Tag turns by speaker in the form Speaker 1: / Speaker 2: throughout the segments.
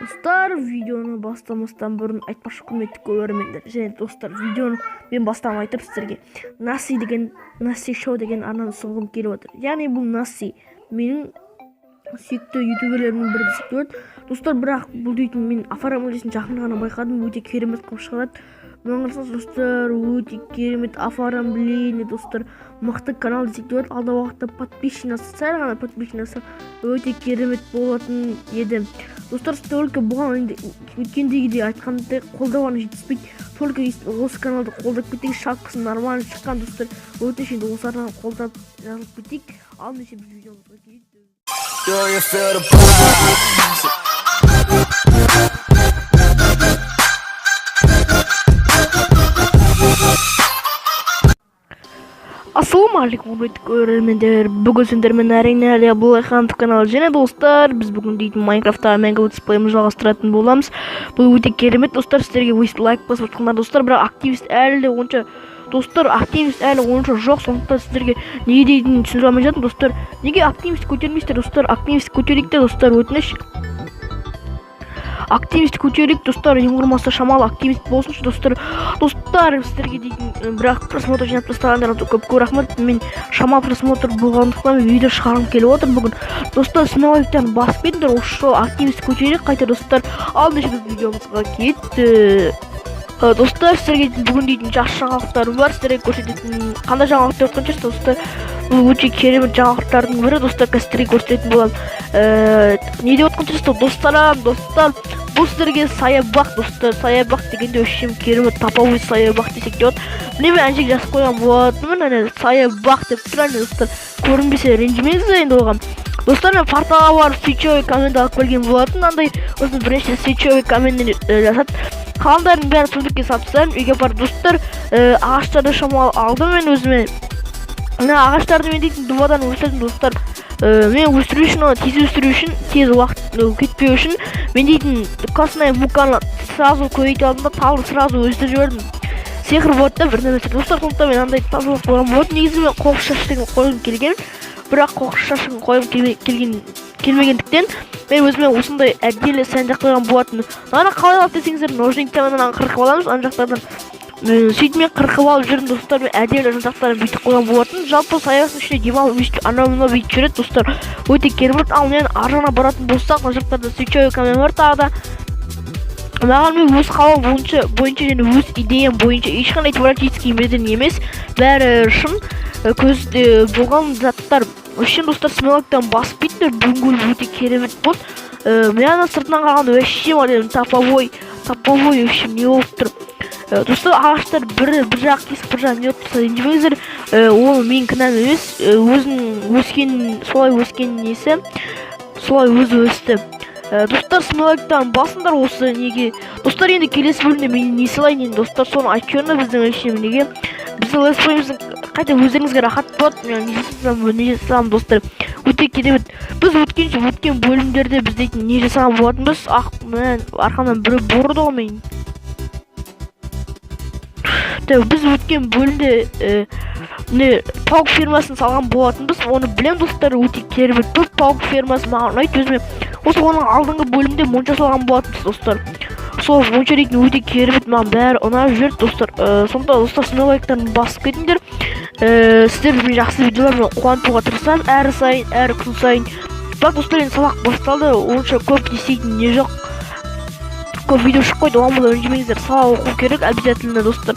Speaker 1: Достар, видеоны бастамастан бұрын айтпақшы құрметті көрермендер және достар, видеоны мен бастан айтып сіздерге Наси шоу деген арнаны ұсынғым келіп отыр. Яғни бұл Наси менің сүйікті ютуберлерімнің бірі десек болады. Достар, бірақ бұл дейтін мен оформлениесін жақында ғана байқадым, өте керемет қылып шығарады. Маңырсыз достар, өте керемет оформление достар, мықты канал десек болады. Алда уақытта подписчинасы, сәл ғана подписчинасы өте керемет болатын еді. Достар, только бұған өткендегідей айтқандай қолдауға жетіспейді. Только осы каналды қолдап кетейік, шапкасын нормально шыққан достар. Өтініш енді осы арнадан қолдап жазылып кетейік. Ал неше біз видеомызға келейік. Ассалаумағалейкум құрметті көрермендер, бүгін сендермен әрине Әлия Булайханов каналы және достар, біз бүгін дейтін Майнкрафтта мәңгі летсплейімізді жалғастыратын боламыз. Бұл өте керемет достар, сіздерге лайк басып жатқандар достар, бірақ активист әлі онша жоқ, сондықтан сіздерге неге дейтінін түсіндіре алмай жатырмын достар. Неге активист көтермейсіздер достар? Активист көтерейік те достар, өтініш. Активист көтерейік достар, ең құрмаса шамалы активист болсыншы достар. Достар, сіздерге дейтін бірақ просмотр жинап тастағандарыңызға көп рахмет. Мен шамалы просмотр болғандықтан видео шығарғым келіп отыр бүгін. Достар, смелайктан басып кетіңдер, осы активист көтерейік қайта достар. Ал неше біз видеомызға кетті. Достар, сіздерге бүгін дейтін жақсы жаңалықтар бар, сіздерге көрсететін қандай жаңалықтар өткен шығар достар. Бұл өте керемет жаңалықтардың бірі достар, сіздерге көрсететін боламын. Не деп отқан шығар достар, бұл сіздерге саябақ достар, саябақ дегенде өшім керемет топовой саябақ десек те болады. Міне мен әншек жазып қойған болатынмын, саябақ деп тұрған достар, көрінбесе ренжімеңіз енді оған. Достар, мен порталға барып свечевой коммент алып келген болатын, андай осы бірінші свечевой комментін жасады. Қаландардың бәрін сундукке салып тастадым, үйге барып достар, ағаштарды шамалы алдым мен өзіме. Ағаштарды мен дейтін дубадан өсірдім достар. Мен өсіру үшін, тез өсіру үшін, тез уақыт кетпеу үшін, мен дейтін косная муканы сразу көбейтіп алдым да, талды сразу өсіріп жібердім. Сехір болады да бір нәрсе. Достар, сондықтан мен андай тазалық болған болады. Негізі мен қоқыс шашын қойғым келген, бірақ қоқыс шашын қойғым келмегендіктен мен өзіме осындай әдделі сәндік қойған болатын. Ана қалай алып десеңіздер, ножниктен анан қырқып аламыз, ана жақтардан. Сөйтіп мен қырқып алып жүрдім достар, мен әдделі жақтарын бүйтіп қойған болатын. Жалпы саябақтың ішіне демалып өйстіп анау-мынау бүйтіп жүреді достар. Өте керемет. Ал мен ар жағына баратын болсақ, ана жақтарда свечевой коммент бар тағы да. Маған мен өз қалауым бойынша және өз идеям бойынша ешқандай теоретический методен емес, бәрі шын көзде болған заттар. Өшін достар, смелайктан басып кетіңдер, бүгінгі өте керемет болды. Мен сыртынан қалғанда өшім топовой өшім не болып тұр. Достар, ағаштар бір жақ кесіп, бір жақ не болып тұрса ренжімеңіздер, ол мен кінәм емес, өзінің солай өскен несі, солай өзі өсті. Достар, смелайктан басыңдар осы неге. Достар, енді келесі бөлімде мен не сылайын енді достар, соны айтып көріңдер біздің өшім неге. Біздің летсплейіміздің қайта өздеріңізге рахат болады, не жасағам достар, өте керемет. Біз өткен бөлімдерде біз дейтін не жасаған болатынбыз, арқамнан бірі бұрды ғой мен. Біз өткен бөлімде паук фермасын салған болатынбыз, оны білем достар, өте керемет. Бұл паук фермасы маған ұнайды өзіме. Осы оның алдыңғы бөлімде монша салған болатынбыз достар. Сол монша дейтін өте керемет, маған бәрі ұнап жүрді достар. Сонда достар, смелайктан басып кетіңдер. Сіздер мен жақсы видеолармен қуантуға тырысамын әр күн сайын. Бірақ достар, енді сабақ басталды, онша көп десейтін не жоқ. Көп видео шығып қойды, оған бұл ренжімеңіздер, сабақ оқу керек обязательно достар.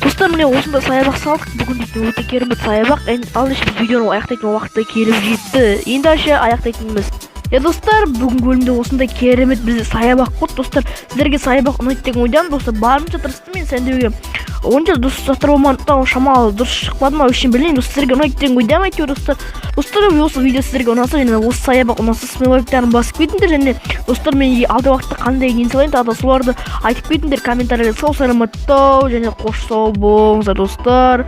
Speaker 1: Достар, міне осында саябақ салдық, бүгін дейтін өте керемет саябақ. Ал неше видеоны аяқтайтын уақытта келіп жетті. Енді аяқтайтынымыз. Достар, бүгін бөлімде осындай керемет бізде саябақ қойды достар. Сіздерге саябақ ұнайды деген ойдан достар, барынша тырыстым мен сәндеуге. Онша достар болмағандықтан шамалы дұрыс шықпады ма өшін білмеймін. Сіздерге ұнайды деген ойдан әйтеуір достар. Достар, осы видео сіздерге ұнаса және осы саябақ ұнаса смелайктарын басып кетіңдер және достар, мен алда уақытта қандай не салайын тағы да соларды айтып кетіңдер комментарийлерге. Сау саламаттау және қош сау болыңыздар достар.